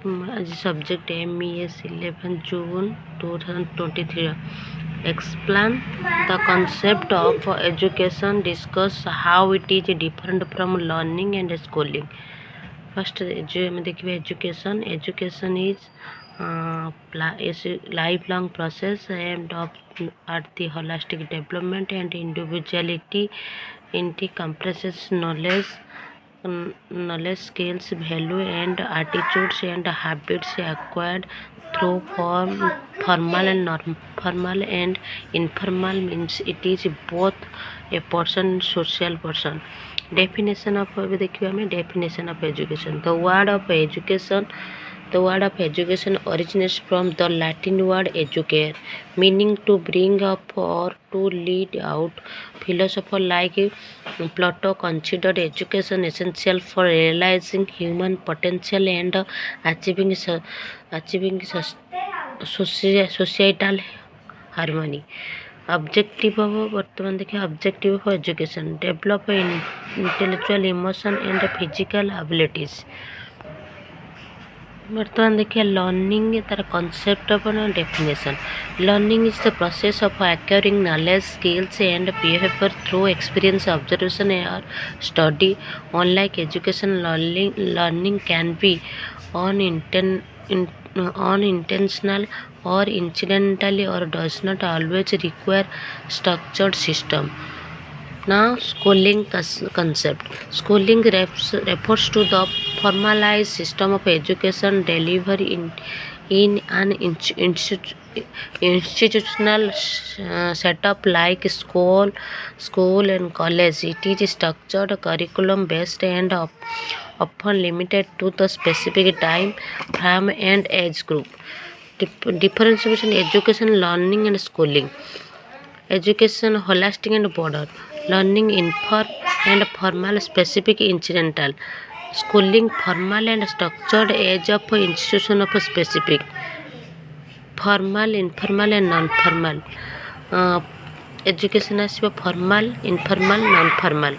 आज subject MES 11 June 2023 explain the concept of education, discuss how it is different from learning and schooling. First हमें देखिए education is a lifelong process aimed at the holistic development and individuality. It compresses knowledge, skills, value, and attitudes and habits acquired through formal and non-formal and informal means. It is both a person, social person. Definition of definition of education. The word of education originates from the Latin word educare, meaning to bring up or to lead out. Philosophers like Plato considered education essential for realizing human potential and achieving societal harmony. Objective of वर्तमान देखिए objective of education develop intellectual, emotion and physical abilities. वर्तमान देखिए learning तार concept of definition. Learning is the process of acquiring knowledge, skills and behaviour through experience, observation और study. Unlike education, learning can be unintentional or incidentally or does not always require structured system. Now, schooling concept. Schooling refers to the formalized system of education delivered in an institutional setup like school and college. It is structured, curriculum based and often limited to the specific time frame and age group. Difference between education, learning and schooling. Education holistic and broader. Learning informal and formal, specific, incidental. Schooling formal and structured, age of institution of specific. Formal, informal and non-formal. Education as formal, informal, non-formal.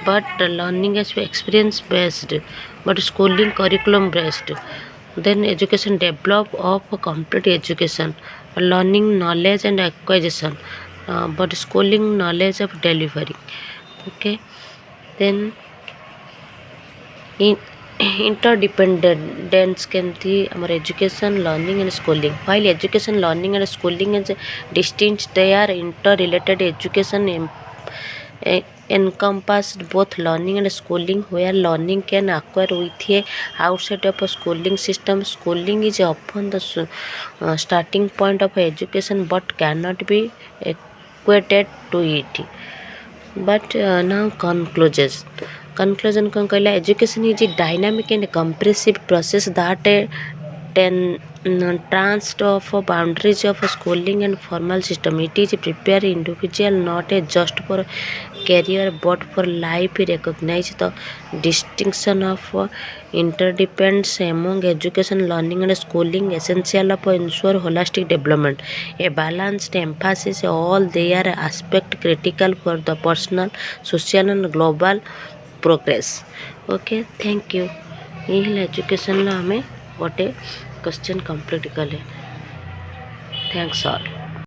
But learning as experience based. But schooling curriculum based. Then education develop of complete education. Learning knowledge and acquisition. But schooling knowledge of delivery. Okay. Then interdependence केमती आमर education, learning and schooling. While education, learning and schooling is distinct, they are interrelated. Education encompassed both learning and schooling, where learning can acquire with a outside of a schooling system. Schooling is often the starting point of education but cannot be equated to it. But now conclusion कौन कहला. Education is a dynamic and comprehensive process that transcends of boundaries of schooling and formal system. It is prepare individual not a just for career but for life. Recognize the distinction of interdependence among education, learning and schooling, essential of ensure holistic development. A balanced emphasis all their aspect critical for the personal, social and global progress. Okay, thank you. ये है education ला हमें गोटे question complete कले. Thanks all.